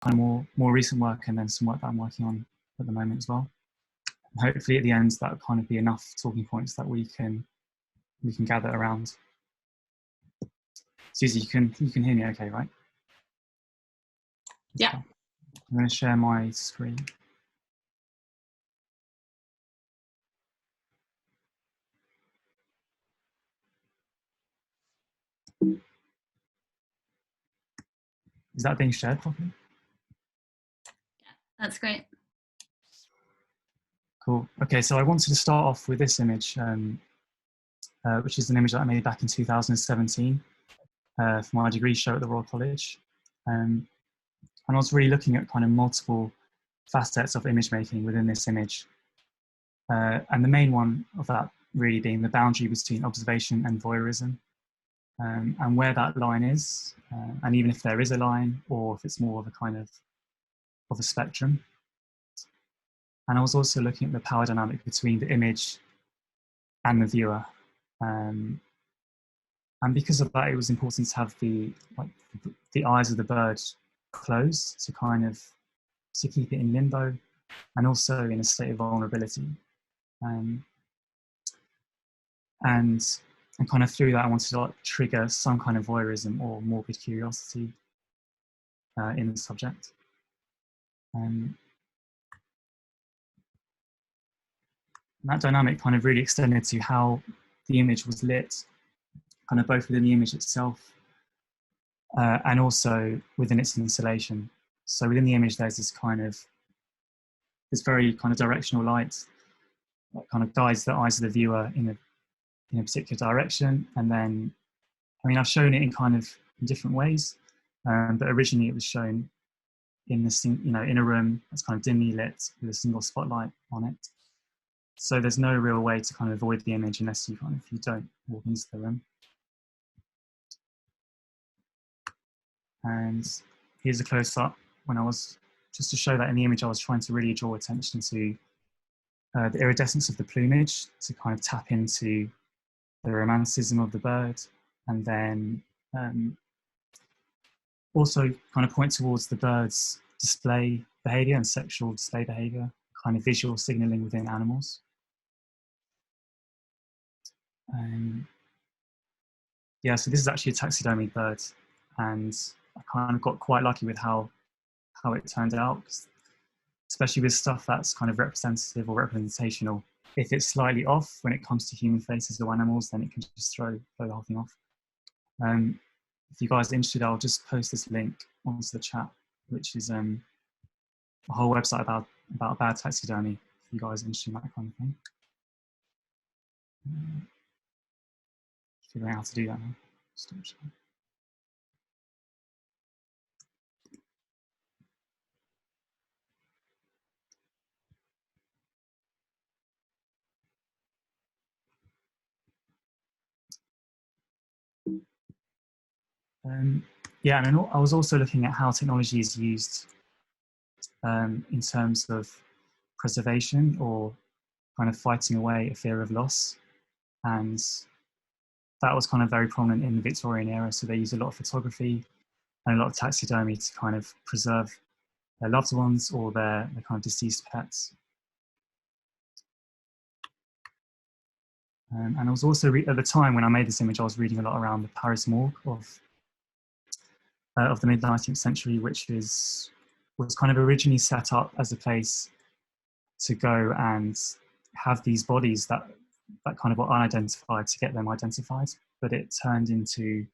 kind of more recent work, and then some work that I'm working on at the moment as well. And hopefully at the end that will kind of be enough talking points that we can gather around. Susie, you can hear me okay, right? Yeah. Okay. I'm going to share my screen. Is that being shared properly? Yeah, that's great. Cool. Okay, so I wanted to start off with this image, which is an image that I made back in 2017 for my degree show at the Royal College. And I was really looking at kind of multiple facets of image making within this image. And the main one of that really being the boundary between observation and voyeurism, and where that line is, and even if there is a line, or if it's more of a kind of a spectrum. And I was also looking at the power dynamic between the image and the viewer. And because of that, it was important to have the eyes of the bird closed to keep it in limbo, and also in a state of vulnerability. And kind of through that, I wanted to like trigger some kind of voyeurism or morbid curiosity in the subject. That dynamic kind of really extended to how the image was lit, kind of both within the image itself and also within its installation. So within the image, there's this very kind of directional light that kind of guides the eyes of the viewer in a particular direction. And then, I mean, I've shown it in different ways, but originally it was shown in a room that's kind of dimly lit with a single spotlight on it. So there's no real way to kind of avoid the image unless you don't walk into the room. And here's a close-up when just to show that in the image I was trying to really draw attention to the iridescence of the plumage, to kind of tap into the romanticism of the bird, and then also kind of point towards the bird's display behavior and sexual display behavior, kind of visual signaling within animals. Yeah, so this is actually a taxidermy bird, and I kind of got quite lucky with how it turned out, especially with stuff that's kind of representative or representational. If it's slightly off when it comes to human faces or animals, then it can just throw the whole thing off. If you guys are interested, I'll just post this link onto the chat, which is a whole website about bad taxidermy, if you guys are interested in that kind of thing. Figuring out how to do that now. Yeah, and I was also looking at how technology is used in terms of preservation or kind of fighting away a fear of loss. And that was kind of very prominent in the Victorian era. So they used a lot of photography and a lot of taxidermy to kind of preserve their loved ones or their kind of deceased pets. And I was also, at the time when I made this image, I was reading a lot around the Paris morgue of the mid-19th century, which was kind of originally set up as a place to go and have these bodies that kind of were unidentified to get them identified, but it turned into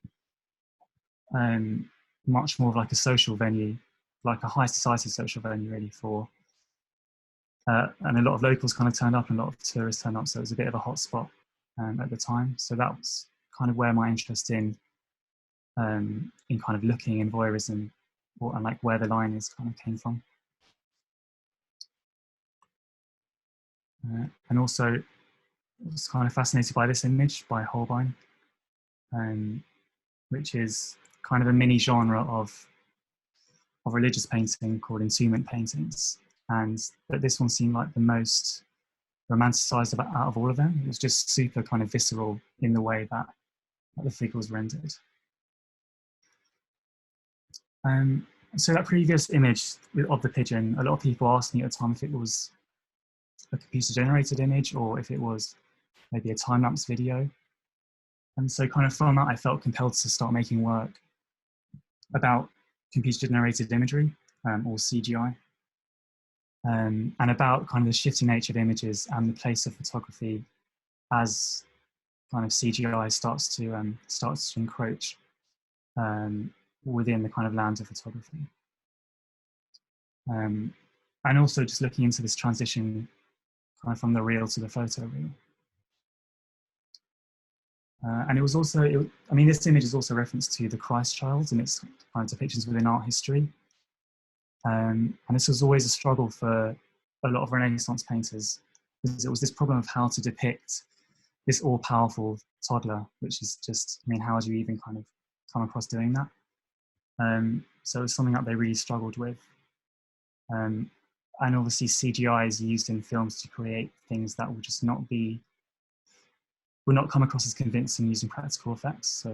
much more of like a social venue, like a high society social venue really for, and a lot of locals kind of turned up and a lot of tourists turned up, so it was a bit of a hot spot at the time. So that was kind of where my interest in kind of looking and voyeurism and like where the line is kind of came from. And also I was kind of fascinated by this image by Holbein, which is kind of a mini genre of religious painting called entombment paintings. But this one seemed like the most romanticized out of all of them. It was just super kind of visceral in the way that the figure was rendered. And So that previous image of the pigeon, a lot of people asked me at the time if it was a computer generated image or if it was maybe a time-lapse video. And so kind of from that, I felt compelled to start making work about computer generated imagery, or CGI, and about kind of the shifting nature of images and the place of photography as kind of CGI starts to encroach within the kind of lands of photography. And also just looking into this transition kind of from the real to the photo real. And it was also, I mean, this image is also a reference to the Christ child and its kind of depictions within art history. And this was always a struggle for a lot of Renaissance painters, because it was this problem of how to depict this all-powerful toddler, which is just, I mean, how do you even kind of come across doing that? So it was something that they really struggled with. And obviously CGI is used in films to create things that will just not be, will not come across as convincing using practical effects. So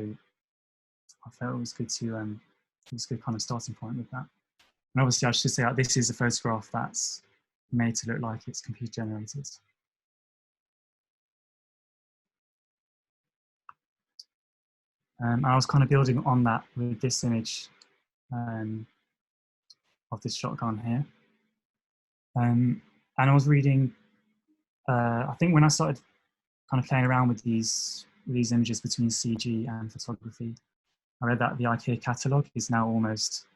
I felt it was good to, it was a good kind of starting point with that. And obviously I should say that this is a photograph that's made to look like it's computer generated. I was kind of building on that with this image of this shotgun here. And I was reading, I think when I started kind of playing around with these images between CG and photography, I read that the IKEA catalogue is now almost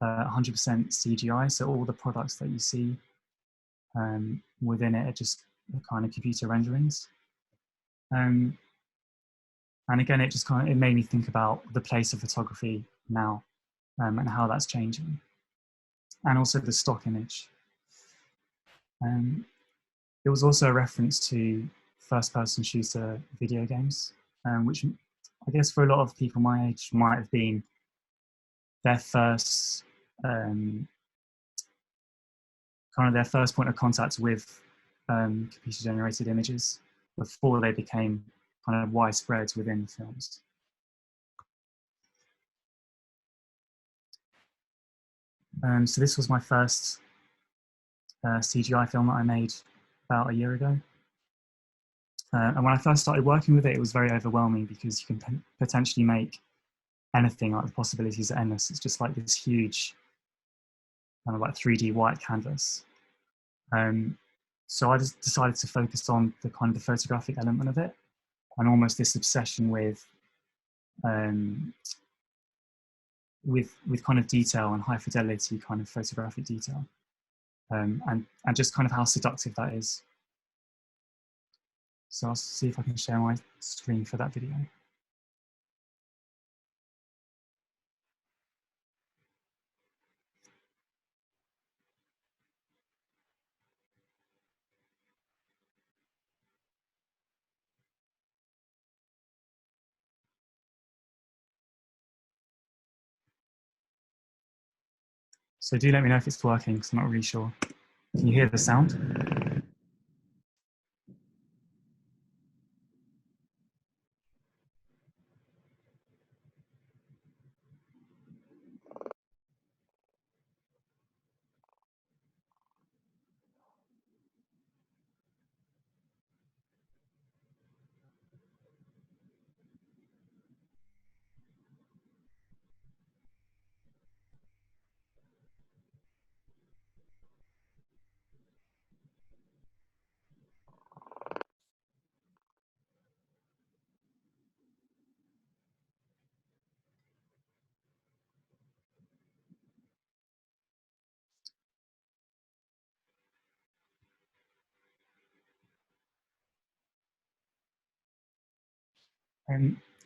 100% CGI. So all the products that you see within it are just kind of computer renderings. And again, it just kind of, it made me think about the place of photography now and how that's changing. And also the stock image. It was also a reference to first-person shooter video games, which I guess for a lot of people my age might have been their first kind of their first point of contact with computer-generated images before they became kind of widespread within films. So this was my first CGI film that I made about a year ago. And when I first started working with it, it was very overwhelming because you can potentially make anything, like the possibilities are endless. It's just like this huge kind of like 3D white canvas. So I just decided to focus on the kind of the photographic element of it and almost this obsession with kind of detail and high fidelity kind of photographic detail. And just kind of how seductive that is. So I'll see if I can share my screen for that video. So do let me know if it's working, because I'm not really sure. Can you hear the sound?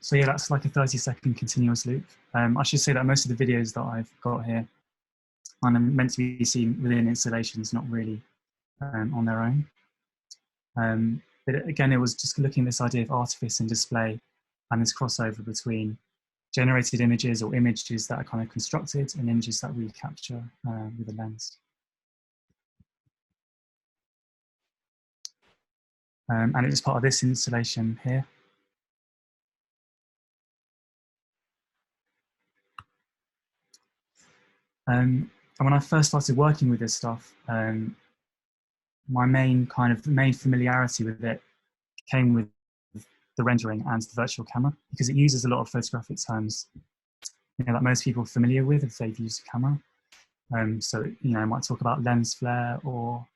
So yeah, that's like a 30-second continuous loop. I should say that most of the videos that I've got here are meant to be seen within installations, not really on their own. But again, it was just looking at this idea of artifice and display and this crossover between generated images or images that are kind of constructed and images that we capture with a lens. And it was part of this installation here. And when I first started working with this stuff, my main familiarity with it came with the rendering and the virtual camera, because it uses a lot of photographic terms, that most people are familiar with if they've used a camera. So I might talk about lens flare or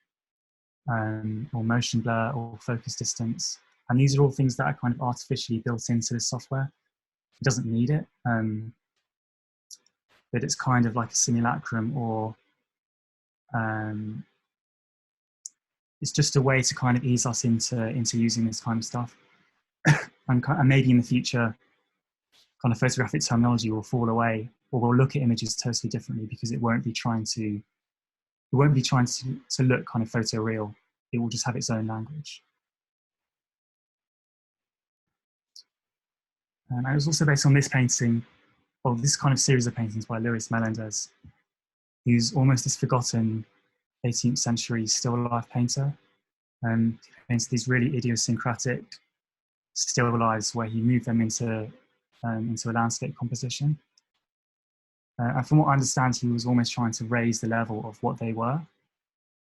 motion blur or focus distance, and these are all things that are kind of artificially built into the software. It doesn't need it, but it's kind of like a simulacrum, or it's just a way to kind of ease us into using this kind of stuff. And maybe in the future, kind of photographic terminology will fall away, or we'll look at images totally differently, because it won't be trying to look kind of photoreal. It will just have its own language. And it was also based on this painting, or this kind of series of paintings by Luis Melendez, who's almost this forgotten 18th century still life painter. He painted these really idiosyncratic still lifes where he moved them into a landscape composition. And from what I understand, he was almost trying to raise the level of what they were,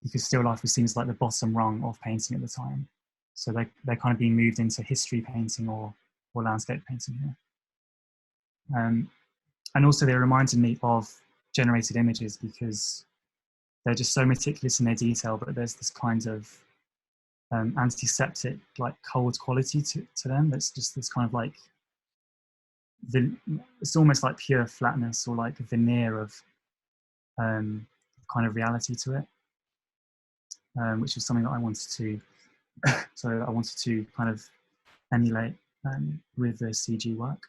because still life was seen as like the bottom rung of painting at the time. So they're kind of being moved into history painting or landscape painting here. And also they reminded me of generated images, because they're just so meticulous in their detail, but there's this kind of antiseptic, like cold quality to them. That's just this kind of like, it's almost like pure flatness, or like a veneer of kind of reality to it, which is something that I wanted to I wanted to kind of emulate with the CG work.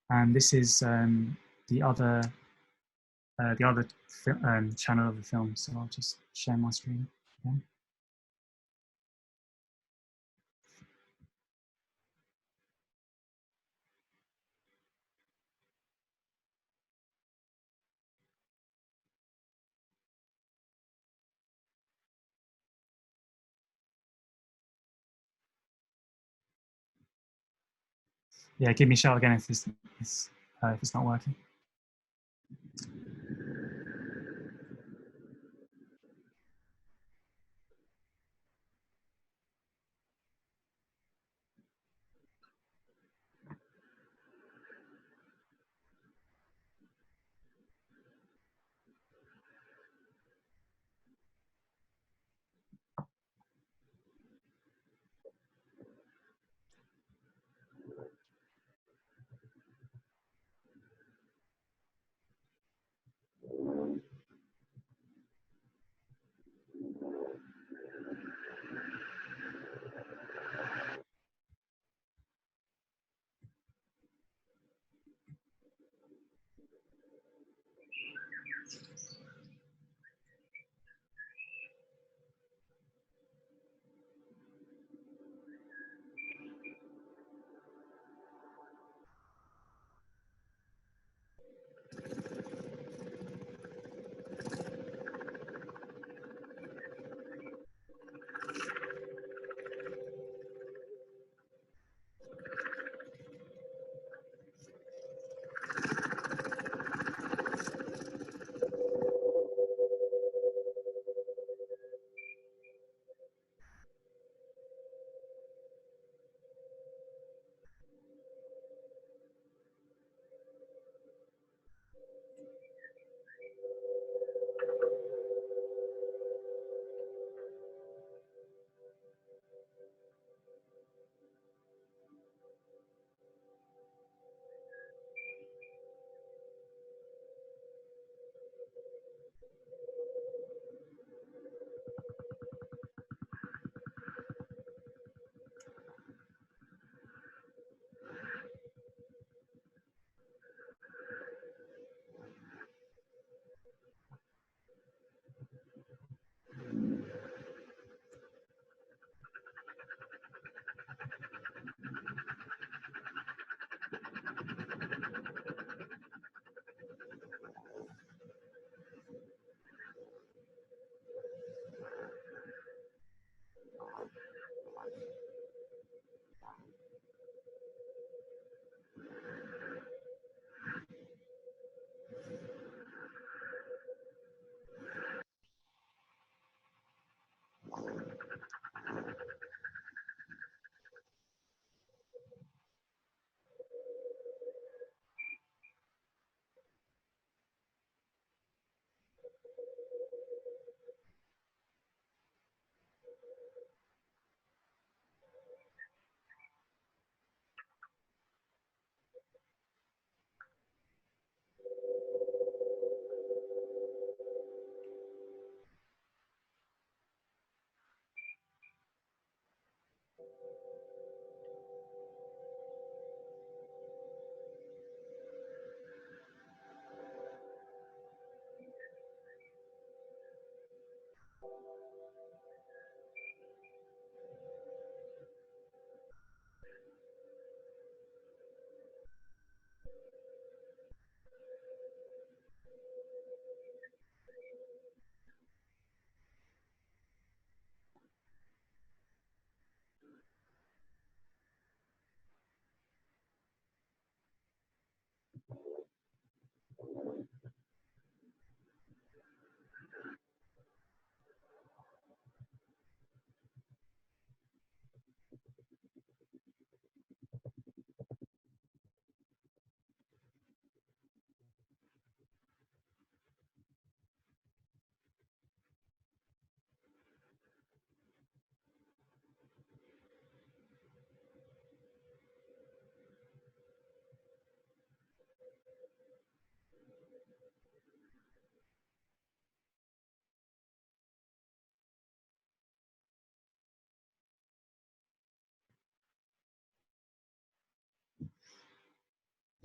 And this is the other channel of the film. So I'll just share my screen again. Yeah, give me a shout again if it's not working.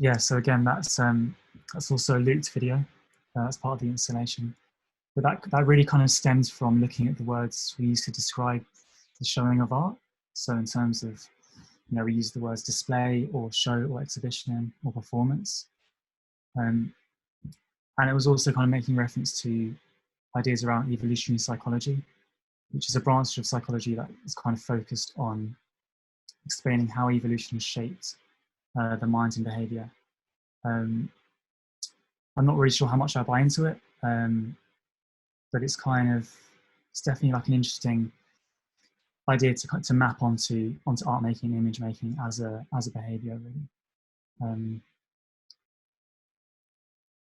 yeah, so again, that's also a looped video. That's part of the installation. But that really kind of stems from looking at the words we use to describe the showing of art. So in terms of, we use the words display or show or exhibition or performance. And it was also kind of making reference to ideas around evolutionary psychology, which is a branch of psychology that is kind of focused on explaining how evolution has shaped the mind and behavior. I'm not really sure how much I buy into it, but it's definitely like an interesting idea to map onto art making, image making as a behavior, really.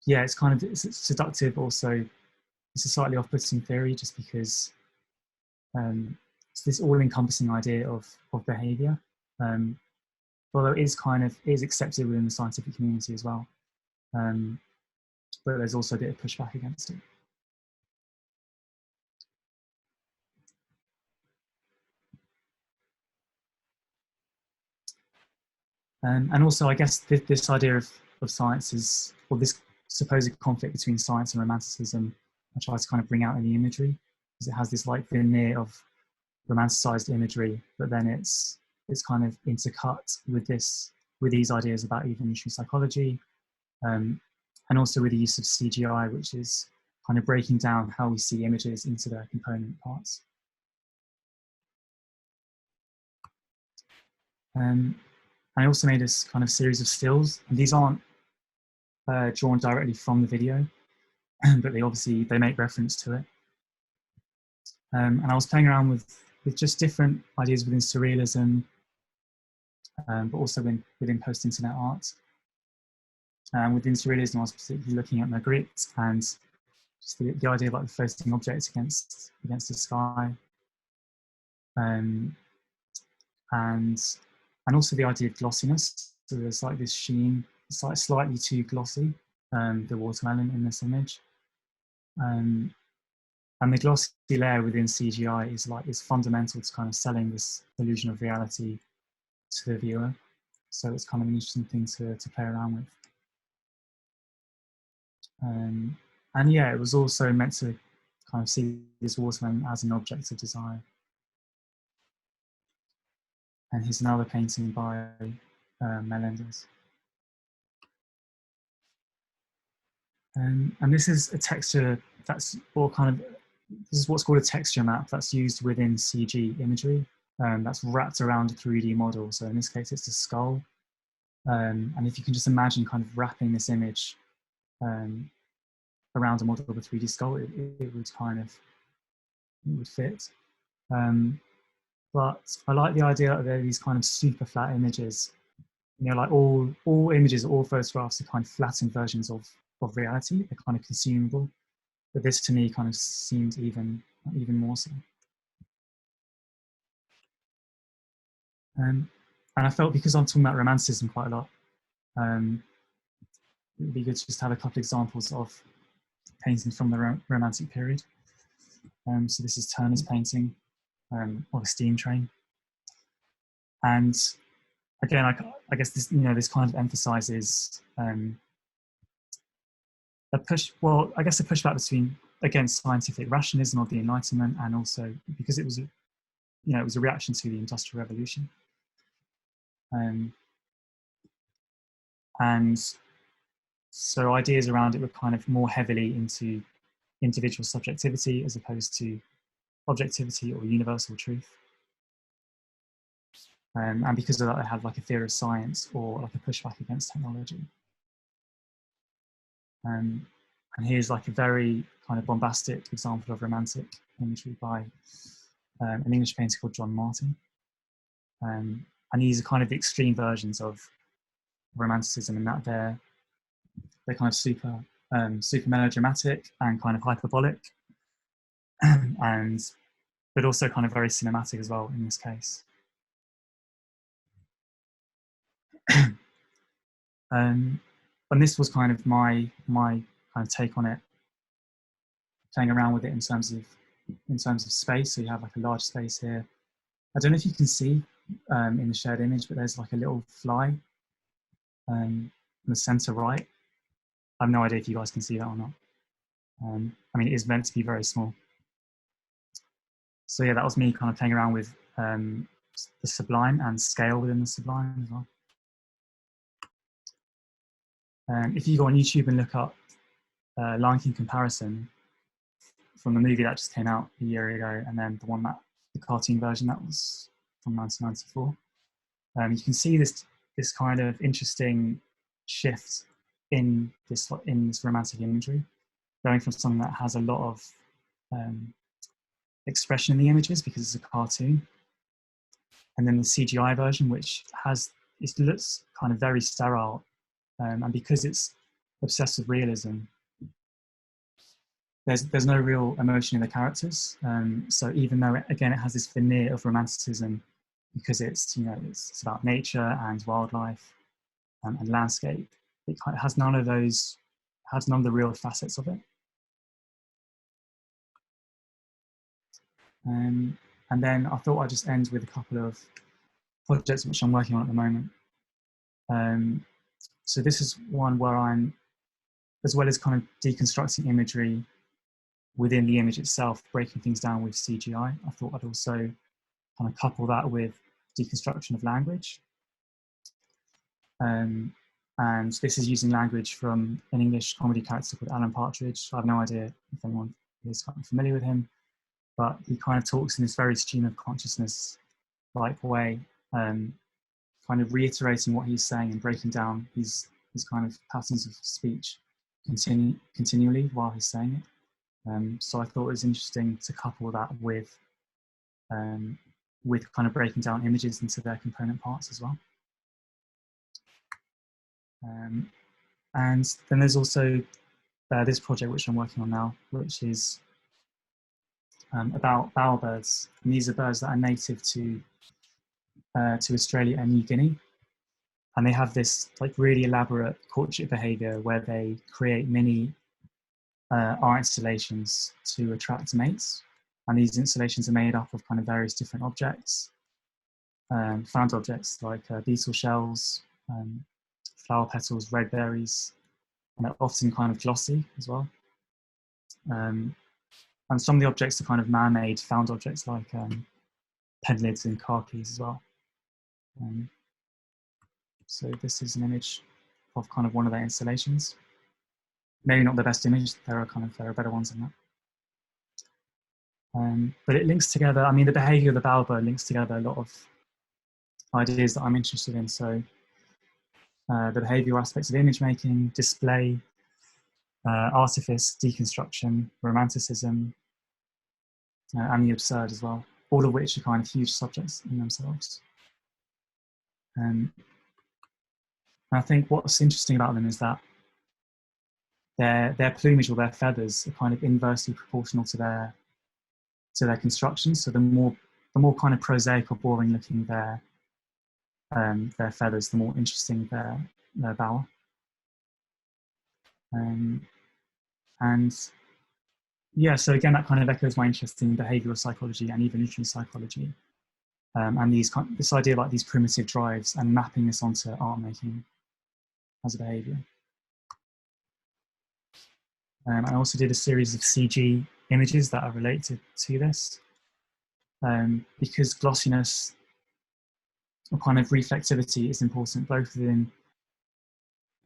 Yeah, it's seductive. Also, it's a slightly off-putting theory, just because it's this all-encompassing idea of behavior. Although it is accepted within the scientific community as well, but there's also a bit of pushback against it. And also, I guess this idea of science is, or this supposed conflict between science and romanticism, I try to kind of bring out in the imagery, because it has this like veneer of romanticized imagery, but then it's kind of intercut with these ideas about evolutionary psychology, and also with the use of CGI, which is kind of breaking down how we see images into their component parts. I also made this kind of series of stills, and these aren't drawn directly from the video, but they make reference to it. And I was playing around with just different ideas within surrealism, but also within post-internet art. Within surrealism, I was particularly looking at Magritte and just the idea of like the floating objects against the sky, and also the idea of glossiness. So there's like this sheen. It's like slightly too glossy, the watermelon in this image. And the glossy layer within CGI is fundamental to kind of selling this illusion of reality to the viewer. So it's kind of an interesting thing to play around with. And yeah, it was also meant to kind of see this watermelon as an object of desire. And here's another painting by Melendez. And this is a texture this is what's called a texture map that's used within CG imagery, that's wrapped around a 3D model. So in this case, it's a skull. And if you can just imagine kind of wrapping this image around a model of a 3D skull, it would fit. But I like the idea that there are these kind of super flat images. Like all images, all photographs are kind of flattened versions of reality. They're kind of consumable. But this to me kind of seemed even more so. And I felt, because I'm talking about romanticism quite a lot, it would be good to just have a couple of examples of paintings from the Romantic period. So this is Turner's painting of a steam train. And again, I guess this, this kind of emphasizes a pushback between, again, scientific rationalism of the Enlightenment, and also because it was a reaction to the Industrial Revolution. And so ideas around it were kind of more heavily into individual subjectivity as opposed to objectivity or universal truth. And because of that, I had like a theory of science or like a pushback against technology. And here's like a very kind of bombastic example of romantic imagery by an English painter called John Martin. And these are kind of the extreme versions of romanticism, in that they're kind of super melodramatic and kind of hyperbolic, but also kind of very cinematic as well in this case. And this was kind of my kind of take on it, playing around with it in terms of space. So you have like a large space here. I don't know if you can see in the shared image, but there's like a little fly. the center right. I have no idea if you guys can see that or not. I mean, it is meant to be very small. So yeah, that was me kind of playing around with the sublime and scale within the sublime as well. If you go on YouTube and look up Lion King comparison from the movie that just came out a year ago, and then the cartoon version that was from 1994, you can see this kind of interesting shift in this romantic imagery, going from something that has a lot of expression in the images because it's a cartoon, and then the CGI version, which it looks kind of very sterile, and because it's obsessed with realism, there's no real emotion in the characters. So even though again it has this veneer of romanticism, because it's about nature and wildlife and landscape, it kind of has none of the real facets of it. And then I thought I'd just end with a couple of projects which I'm working on at the moment. So this is one where I'm, as well as kind of deconstructing imagery within the image itself, breaking things down with CGI, I thought I'd also kind of couple that with deconstruction of language. And this is using language from an English comedy character called Alan Partridge. I have no idea if anyone is kind of familiar with him, but he kind of talks in this very stream of consciousness-like way, kind of reiterating what he's saying and breaking down his kind of patterns of speech continually while he's saying it. So I thought it was interesting to couple that with kind of breaking down images into their component parts as well. And then there's also this project which I'm working on now, which is about bowerbirds. And these are birds that are native to Australia and New Guinea. And they have this like really elaborate courtship behavior where they create mini art installations to attract mates. And these installations are made up of kind of various different objects, found objects like beetle shells, flower petals, red berries, and they're often kind of glossy as well. And some of the objects are kind of man-made found objects like pen lids and car keys as well. So this is an image of kind of one of their installations. Maybe not the best image, there are better ones than that. But it links together, I mean, the behavior of the bowerbird links together a lot of ideas that I'm interested in. So the behavioral aspects of image making, display, artifice, deconstruction, romanticism, and the absurd as well, all of which are kind of huge subjects in themselves. And I think what's interesting about them is that their plumage or their feathers are kind of inversely proportional to their construction. So the more kind of prosaic or boring looking their feathers, the more interesting their bower. And yeah, so again, that kind of echoes my interest in behavioral psychology and evolutionary psychology, and this idea of like these primitive drives and mapping this onto art making as a behavior. I also did a series of CG images that are related to this, because glossiness or kind of reflectivity is important both within,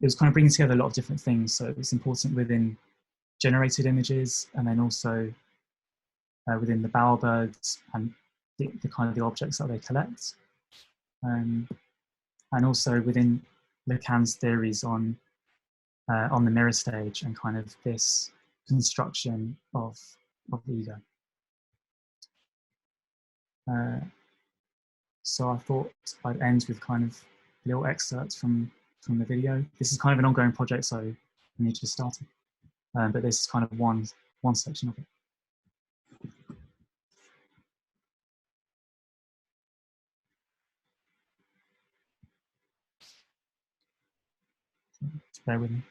it was kind of bringing together a lot of different things. So it was important within generated images, and then also within the bowerbirds and the kind of the objects that they collect, and also within Lacan's theories on the mirror stage and kind of this construction of the ego. So I thought I'd end with kind of little excerpts from the video. This is kind of an ongoing project, so I need to start it. But this is kind of one section of it. So bear with me.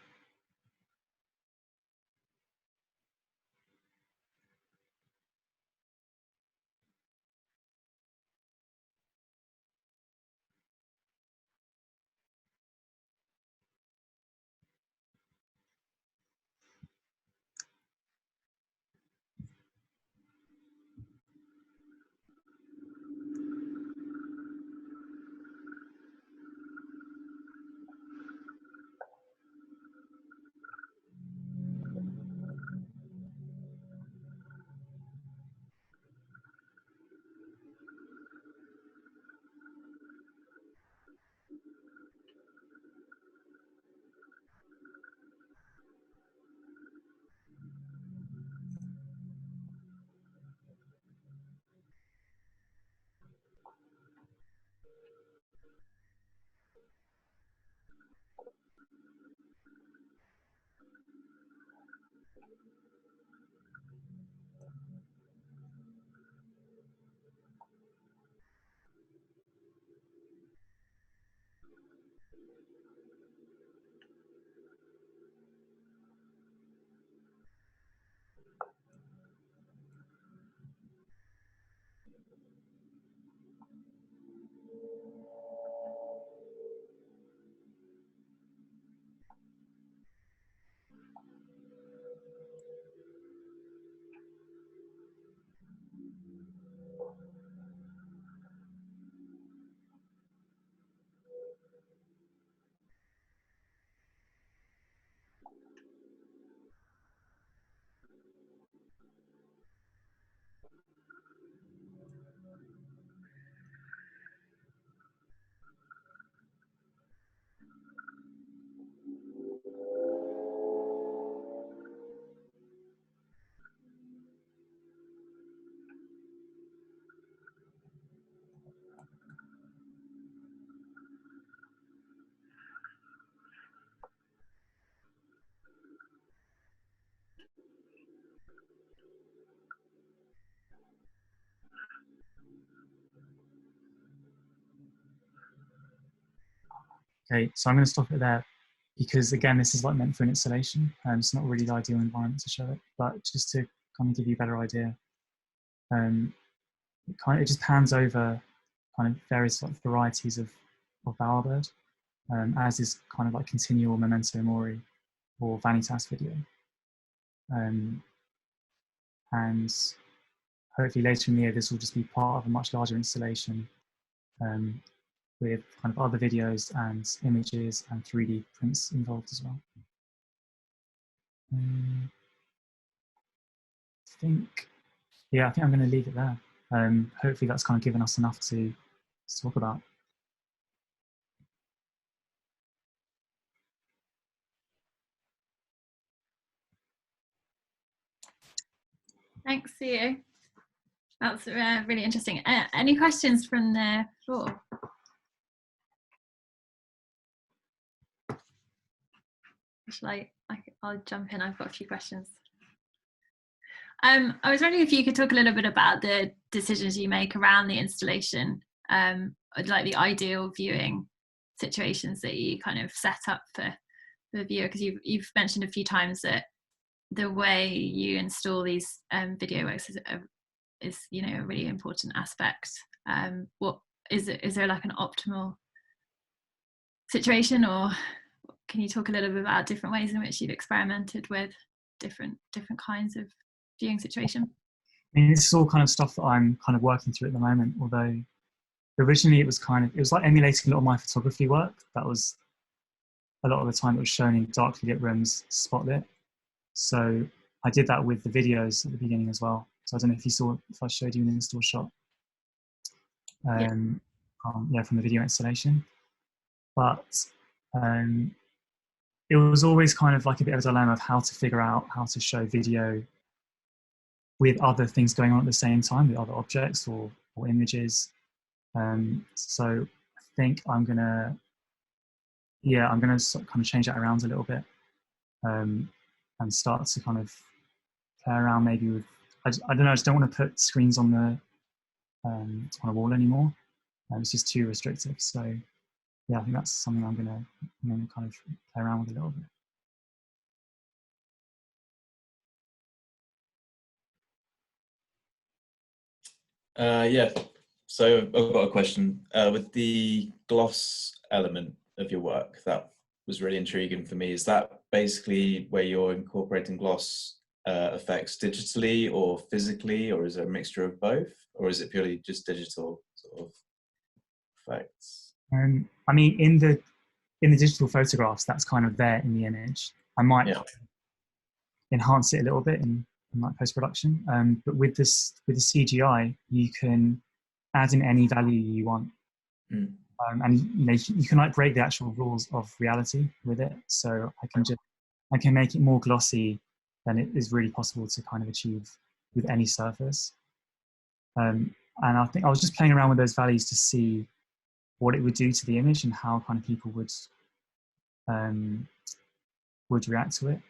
Okay, so I'm going to stop it there because again, this is like meant for an installation. It's not really the ideal environment to show it, but just to kind of give you a better idea, it just pans over kind of various like varieties of bowerbird, as is kind of like continual memento mori or vanitas video, and hopefully later in the year this will just be part of a much larger installation. With kind of other videos and images and 3D prints involved as well. I think I'm going to leave it there. Hopefully that's kind of given us enough to talk about. Thanks, Theo. That's really interesting. Any questions from the floor? I'll jump in. I've got a few questions. I was wondering if you could talk a little bit about the decisions you make around the installation, like the ideal viewing situations that you kind of set up for the viewer, because you've mentioned a few times that the way you install these video works is a really important aspect. What is there like an optimal situation, or can you talk a little bit about different ways in which you've experimented with different kinds of viewing situation? I mean, this is all kind of stuff that I'm kind of working through at the moment, although originally it was like emulating a lot of my photography work. That was a lot of the time it was shown in darkly lit rooms, spotlit. So I did that with the videos at the beginning as well. So I don't know if I showed you an install shot from the video installation. But it was always kind of like a bit of a dilemma of how to figure out how to show video with other things going on at the same time, with other objects or images. So I think I'm gonna kind of change that around a little bit, and start to kind of play around maybe with, I don't know, I just don't want to put screens on a wall anymore. It's just too restrictive. So yeah, I think that's something I'm gonna kind of play around with a little bit. Yeah, so I've got a question. With the gloss element of your work, that was really intriguing for me. Is that basically where you're incorporating gloss effects digitally or physically, or is it a mixture of both, or is it purely just digital sort of effects? I mean, in the digital photographs, that's kind of there in the image. I might enhance it a little bit in like post-production, but with the CGI, you can add in any value you want, and you can like break the actual rules of reality with it. So I can make it more glossy than it is really possible to kind of achieve with any surface. And I think I was just playing around with those values to see what it would do to the image and how kind of people would react to it.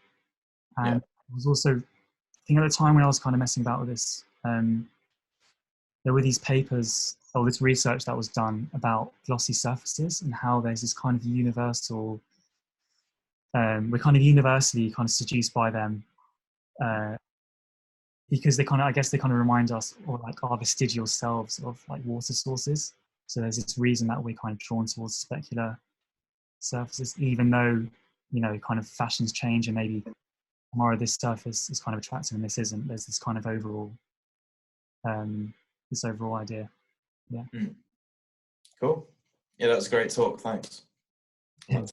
And I was also, I think at the time when I was kind of messing about with this, there were these papers or this research that was done about glossy surfaces and how there's this kind of universal, we're kind of universally kind of seduced by them, because I guess they kind of remind us, or like our vestigial selves, of like water sources. So there's this reason that we're kind of drawn towards specular surfaces, even though, kind of fashions change and maybe tomorrow this surface is kind of attractive and this isn't. There's this kind of overall, idea. Yeah. Cool. Yeah, that's a great talk. Thanks. Yeah.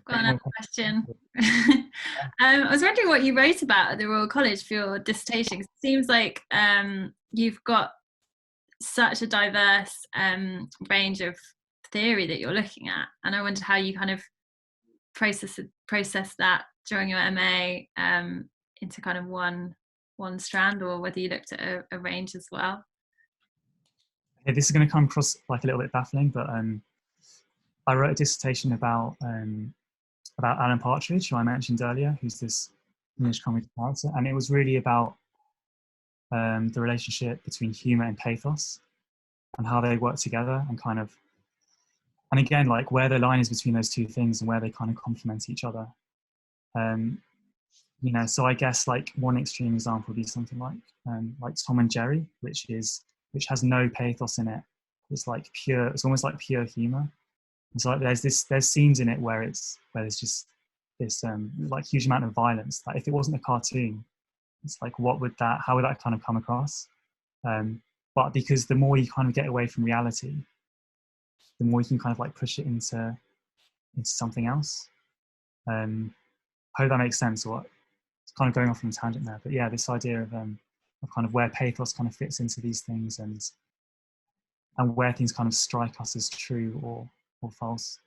got another question. I was wondering what you wrote about at the Royal College for your dissertation. It seems like you've got such a diverse range of theory that you're looking at, and I wondered how you kind of process that during your MA into kind of one strand, or whether you looked at a range as well. Yeah, this is going to come across like a little bit baffling, but I wrote a dissertation about Alan Partridge, who I mentioned earlier, who's this English comedy character, and it was really about the relationship between humour and pathos and how they work together, and kind of, and again, like where the line is between those two things and where they kind of complement each other. You know, so I guess like one extreme example would be something like Tom and Jerry, which has no pathos in it. It's like pure, it's almost like pure humour. It's like there's scenes in it where there's just this like huge amount of violence. Like if it wasn't a cartoon, it's like how would that kind of come across? But because the more you kind of get away from reality, the more you can kind of like push it into something else. I hope that makes sense. Or it's kind of going off on a tangent there, but yeah, this idea of kind of where pathos kind of fits into these things, and where things kind of strike us as true or false.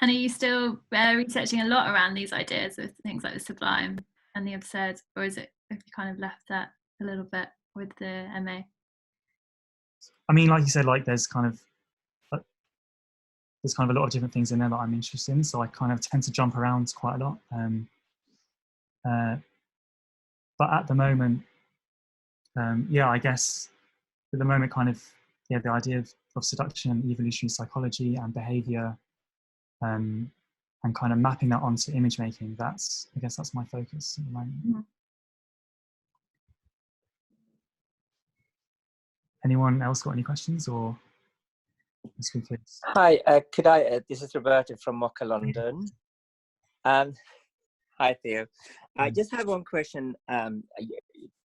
And are you still researching a lot around these ideas of things like the sublime and the absurd, or have you kind of left that a little bit with the MA? I mean, like you said, like there's kind of a lot of different things in there that I'm interested in, so I kind of tend to jump around quite a lot. But at the moment, yeah, I guess at the moment, kind of, yeah, the idea of seduction and evolutionary psychology and behaviour, and kind of mapping that onto image making, I guess that's my focus at the moment. Mm-hmm. Anyone else got any questions, or? Hi, could I? This is Roberta from Mocha London. Hi Theo. I just have one question.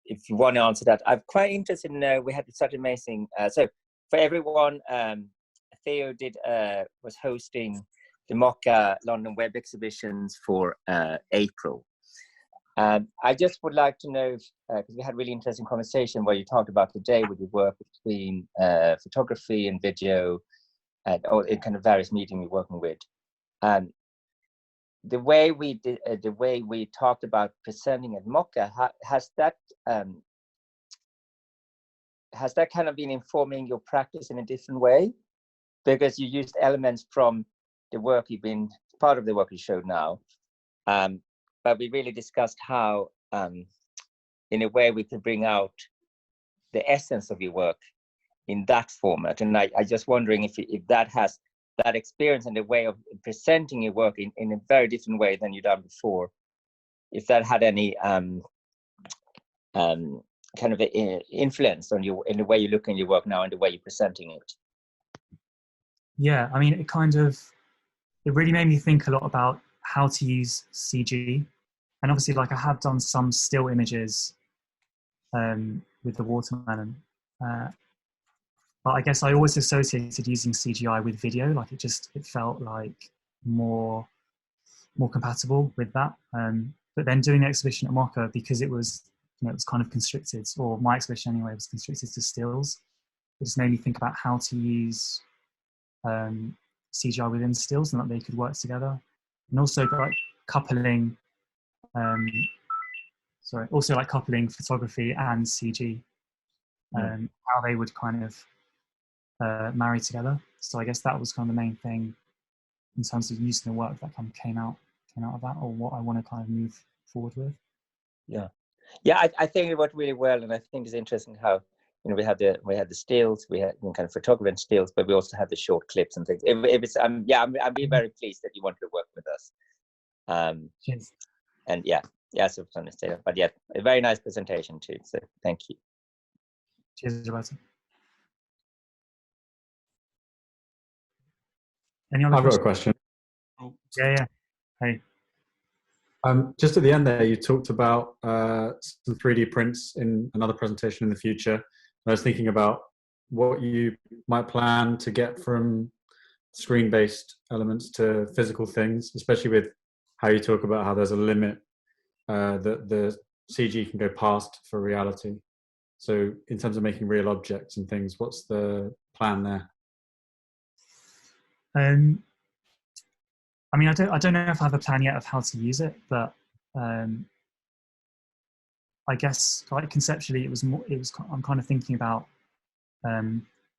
If you want to answer that, I'm quite interested in. We had such amazing. So for everyone, Theo was hosting the Mocha London web exhibitions for April. I just would like to know, because we had a really interesting conversation where you talked about the day with your work between photography and video, and all in kind of various medium you're working with. The way we talked about presenting at Mocha, has that kind of been informing your practice in a different way? Because you used elements from the work part of the work you showed now. But we really discussed how, in a way, we could bring out the essence of your work in that format. And I just wondering if that has that experience and the way of presenting your work in a very different way than you've done before, if that had any kind of influence on you in the way you look in your work now and the way you're presenting it. Yeah, I mean, it really made me think a lot about how to use CG. And obviously, like I have done some still images with the watermelon. But I guess I always associated using CGI with video. Like it felt like more compatible with that. But then doing the exhibition at Mocha, because it was kind of constricted, or my exhibition anyway was constricted to stills, it just made me think about how to use CGI within stills and that they could work together. And also like coupling photography and CG, how they would kind of marry together. So I guess that was kind of the main thing in terms of using the work that kind of came out of that, or what I want to kind of move forward with. Yeah, I think it worked really well, and I think it's interesting how we had the stills, we had kind of photography and stills, but we also had the short clips and things. I'm being very pleased that you wanted to work with us. Cheers. And so fun to say that. But yeah, a very nice presentation too. So thank you. Cheers, Roberta. Any other I've got a question. Yeah. Hey. Just at the end there, you talked about some 3D prints in another presentation in the future. I was thinking about what you might plan to get from screen-based elements to physical things, especially with how you talk about how there's a limit that the CG can go past for reality. So in terms of making real objects and things, what's the plan there? I mean, I don't know if I have a plan yet of how to use it, but I guess like conceptually, I'm kind of thinking about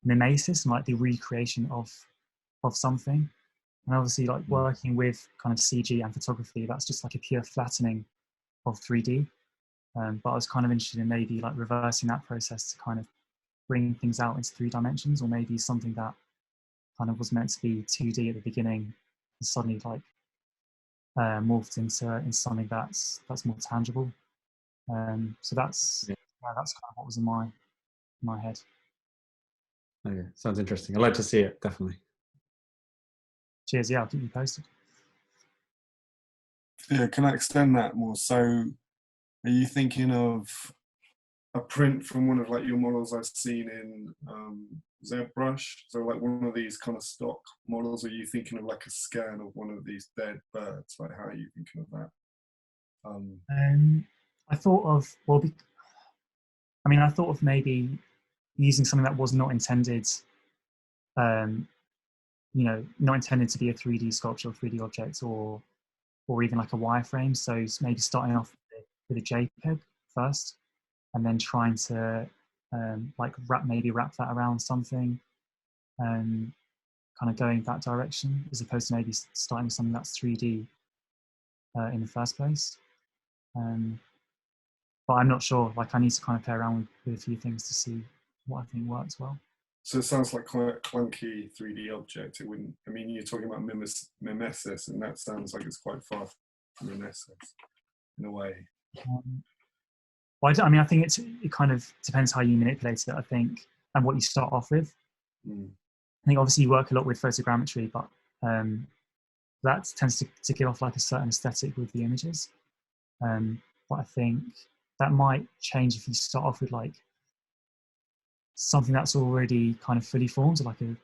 mimesis and like the recreation of something, and obviously like working with kind of CG and photography, that's just like a pure flattening of 3D. But I was kind of interested in maybe like reversing that process to kind of bring things out into 3 dimensions, or maybe something that kind of was meant to be 2D at the beginning and suddenly like morphed into something that's more tangible. So that's kind of what was in my head. Okay, sounds interesting. I'd like to see it, definitely. Cheers. Yeah, I'll keep you posted. Yeah, can I extend that more? So are you thinking of a print from one of like your models I've seen in ZBrush? So like one of these kind of stock models, or are you thinking of like a scan of one of these dead birds? Like how are you thinking of that? I thought of, I thought of maybe using something that was not intended, not intended to be a 3D sculpture or 3D object, or even like a wireframe. So maybe starting off with a JPEG first, and then trying to like wrap that around something, kind of going that direction, as opposed to maybe starting with something that's 3D in the first place. But I'm not sure. Like I need to kind of play around with a few things to see what I think works well. So it sounds like quite a clunky 3D object. It wouldn't. I mean, you're talking about mimesis, and that sounds like it's quite far from mimesis in a way. Well, I think it kind of depends how you manipulate it, I think, and what you start off with. I think obviously you work a lot with photogrammetry, but that tends to give off like a certain aesthetic with the images. But I think that might change if you start off with like something that's already kind of fully formed, like a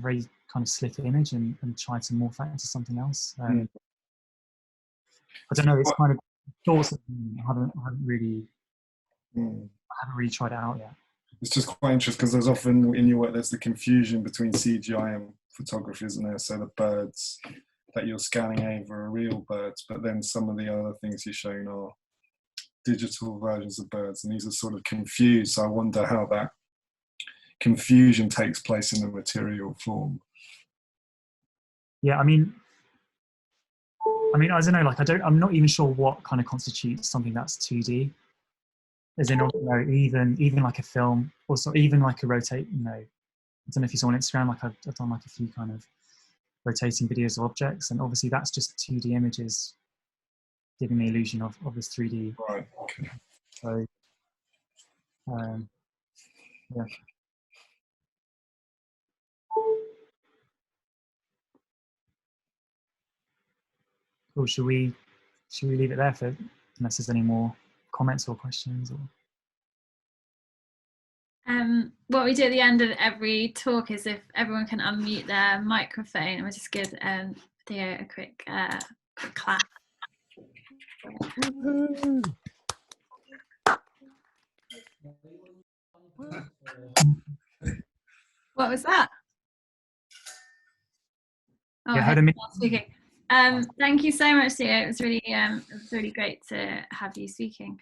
very kind of slick image, and try to morph that into something else. I don't know. It's kind of thoughts. I haven't really tried it out yet. It's just quite interesting because there's often in your work there's the confusion between CGI and photography, isn't there? So the birds that you're scanning over are real birds, but then some of the other things you're showing are digital versions of birds, and these are sort of confused. So I wonder how that confusion takes place in the material form. Yeah, I mean, I don't know. Like, I'm not even sure what kind of constitutes something that's 2D. As in, even like a film, or so even like a rotate. I don't know if you saw on Instagram. Like I've done like a few kind of rotating videos of objects, and obviously that's just 2D images giving the illusion of this 3D. Right. Okay. So, yeah. Cool. Should we leave it there unless there's any more comments or questions? Or what we do at the end of every talk is if everyone can unmute their microphone, and we'll just give Theo a quick clap. What was that? Oh, yeah, I speaking. Thank you so much, Theo. It was really great to have you speaking.